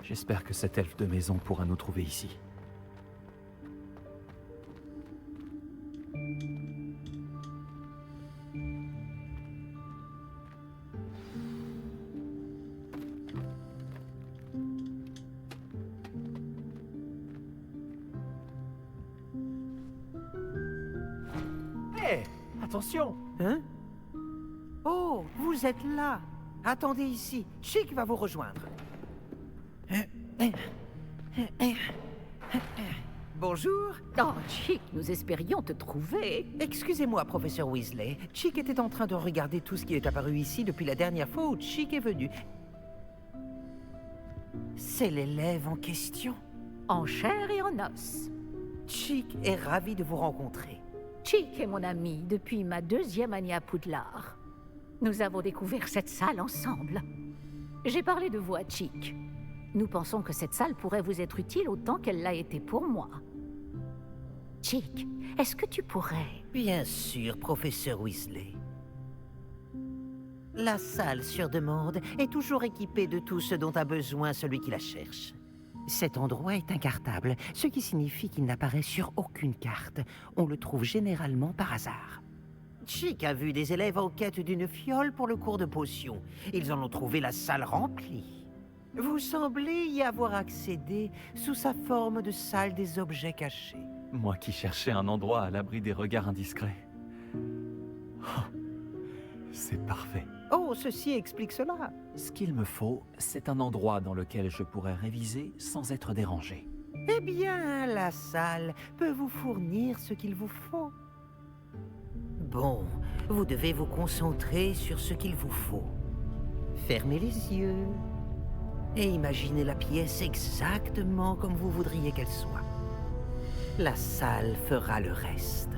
J'espère que cet elfe de maison pourra nous trouver ici. Hé! Attention! Hein? Oh, vous êtes là! Attendez ici, Chick va vous rejoindre. Bonjour. Oh, Chick, nous espérions te trouver. Excusez-moi, professeur Weasley. Chick était en train de regarder tout ce qui est apparu ici depuis la dernière fois où Chick est venu. C'est l'élève en question. En chair et en os. Chick est ravi de vous rencontrer. Chick est mon ami depuis ma 2e année à Poudlard. Nous avons découvert cette salle ensemble. J'ai parlé de vous à Chick. Nous pensons que cette salle pourrait vous être utile autant qu'elle l'a été pour moi. Chick, est-ce que tu pourrais... Bien sûr, professeur Weasley. La salle sur demande est toujours équipée de tout ce dont a besoin celui qui la cherche. Cet endroit est incartable, ce qui signifie qu'il n'apparaît sur aucune carte. On le trouve généralement par hasard. Chick a vu des élèves en quête d'une fiole pour le cours de potions. Ils en ont trouvé la salle remplie. Vous semblez y avoir accédé sous sa forme de salle des objets cachés. Moi qui cherchais un endroit à l'abri des regards indiscrets. Oh, c'est parfait. Oh, ceci explique cela. Ce qu'il me faut, c'est un endroit dans lequel je pourrais réviser sans être dérangé. Eh bien, la salle peut vous fournir ce qu'il vous faut. Bon, vous devez vous concentrer sur ce qu'il vous faut. Fermez les yeux et imaginez la pièce exactement comme vous voudriez qu'elle soit. La salle fera le reste.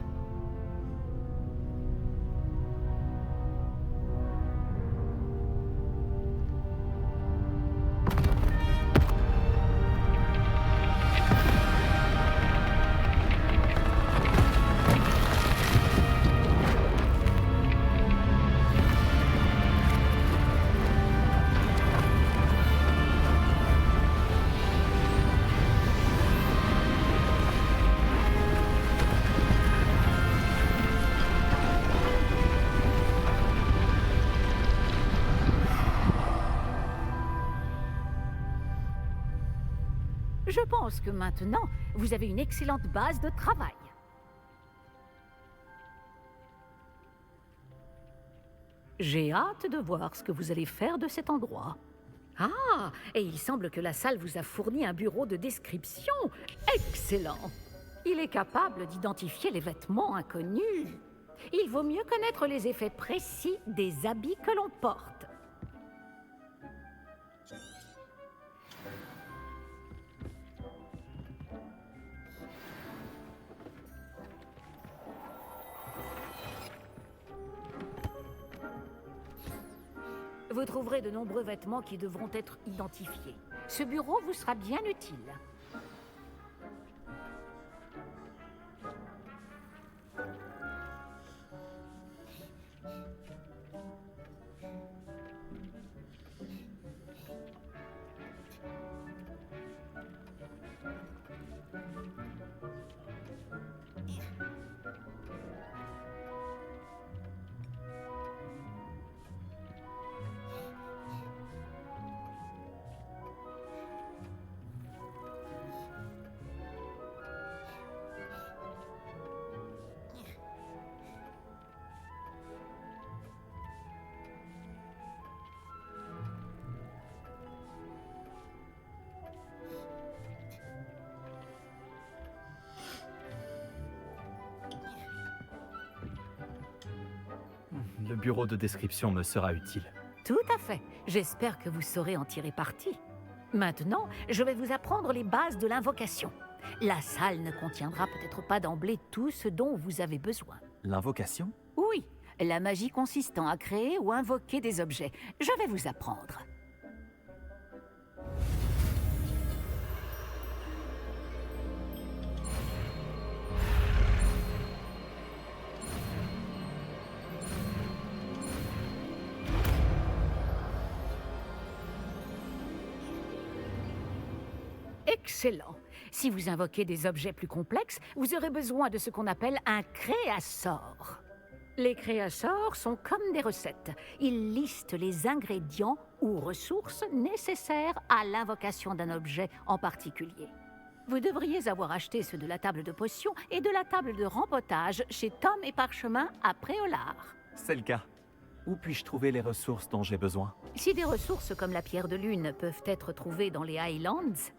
Je pense que maintenant, vous avez une excellente base de travail. J'ai hâte de voir ce que vous allez faire de cet endroit. Ah, et il semble que la salle vous a fourni un bureau de description. Excellent! Il est capable d'identifier les vêtements inconnus. Il vaut mieux connaître les effets précis des habits que l'on porte. Vous trouverez de nombreux vêtements qui devront être identifiés. Ce bureau vous sera bien utile. Le bureau de description me sera utile. Tout à fait. J'espère que vous saurez en tirer parti. Maintenant, je vais vous apprendre les bases de l'invocation. La salle ne contiendra peut-être pas d'emblée tout ce dont vous avez besoin. L'invocation? Oui, la magie consistant à créer ou invoquer des objets. Je vais vous apprendre. Excellent. Si vous invoquez des objets plus complexes, vous aurez besoin de ce qu'on appelle un créasort. Les créasorts sont comme des recettes. Ils listent les ingrédients ou ressources nécessaires à l'invocation d'un objet en particulier. Vous devriez avoir acheté ceux de la table de potions et de la table de rempotage chez Tom et Parchemin à Préolard. C'est le cas. Où puis-je trouver les ressources dont j'ai besoin? Si des ressources comme la pierre de lune peuvent être trouvées dans les Highlands,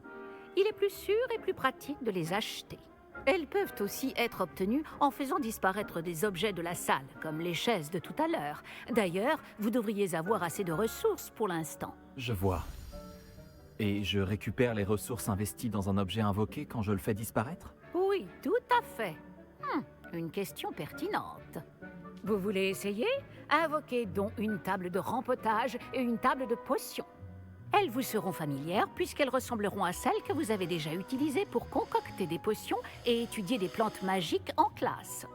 il est plus sûr et plus pratique de les acheter. Elles peuvent aussi être obtenues en faisant disparaître des objets de la salle, comme les chaises de tout à l'heure. D'ailleurs, vous devriez avoir assez de ressources pour l'instant. Je vois. Et je récupère les ressources investies dans un objet invoqué quand je le fais disparaître? Oui, tout à fait. Une question pertinente. Vous voulez essayer? Invoquez donc une table de rempotage et une table de potions. Elles vous seront familières puisqu'elles ressembleront à celles que vous avez déjà utilisées pour concocter des potions et étudier des plantes magiques en classe.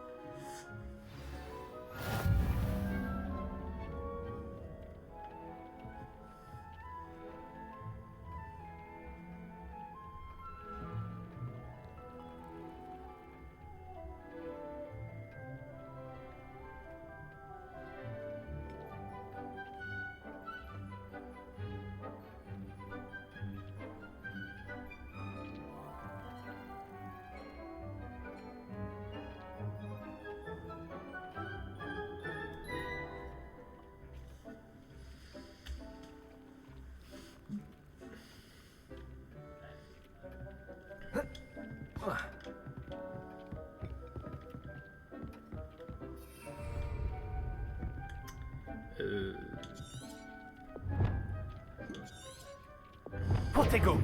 Protego!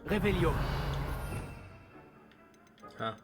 Revelio. Ah.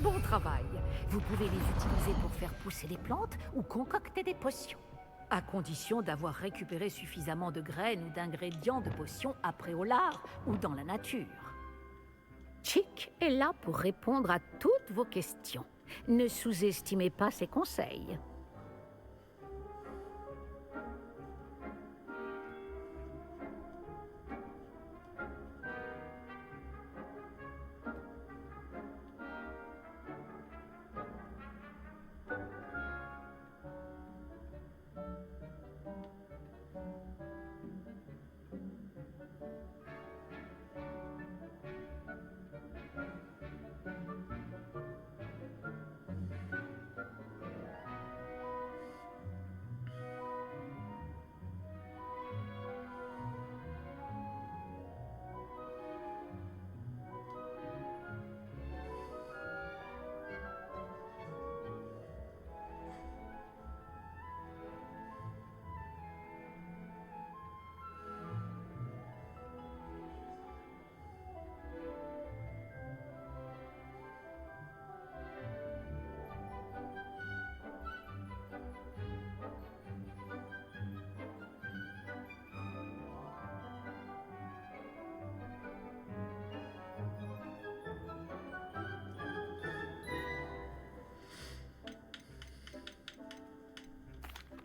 Bon travail. Vous pouvez les utiliser pour faire pousser des plantes ou concocter des potions. À condition d'avoir récupéré suffisamment de graines ou d'ingrédients de potions après au lard ou dans la nature. Chick est là pour répondre à toutes vos questions. Ne sous-estimez pas ses conseils.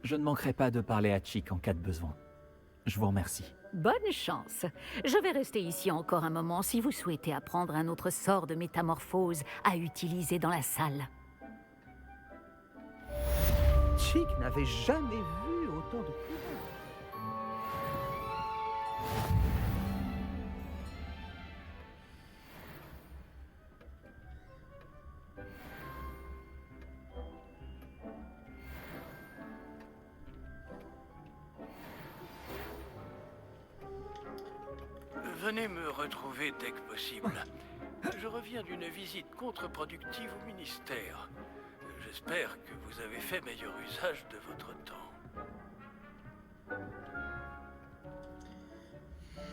Je ne manquerai pas de parler à Chick en cas de besoin. Je vous remercie. Bonne chance. Je vais rester ici encore un moment si vous souhaitez apprendre un autre sort de métamorphose à utiliser dans la salle. Chick n'avait jamais vu autant de pouvoir. Venez me retrouver dès que possible. Je reviens d'une visite contre-productive au ministère. J'espère que vous avez fait meilleur usage de votre temps.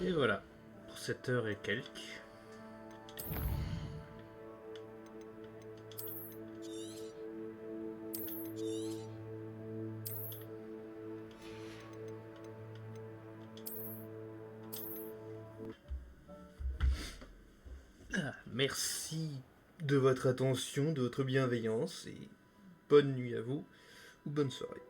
Et voilà, pour 7 heures et quelques. Merci de votre attention, de votre bienveillance et bonne nuit à vous ou bonne soirée.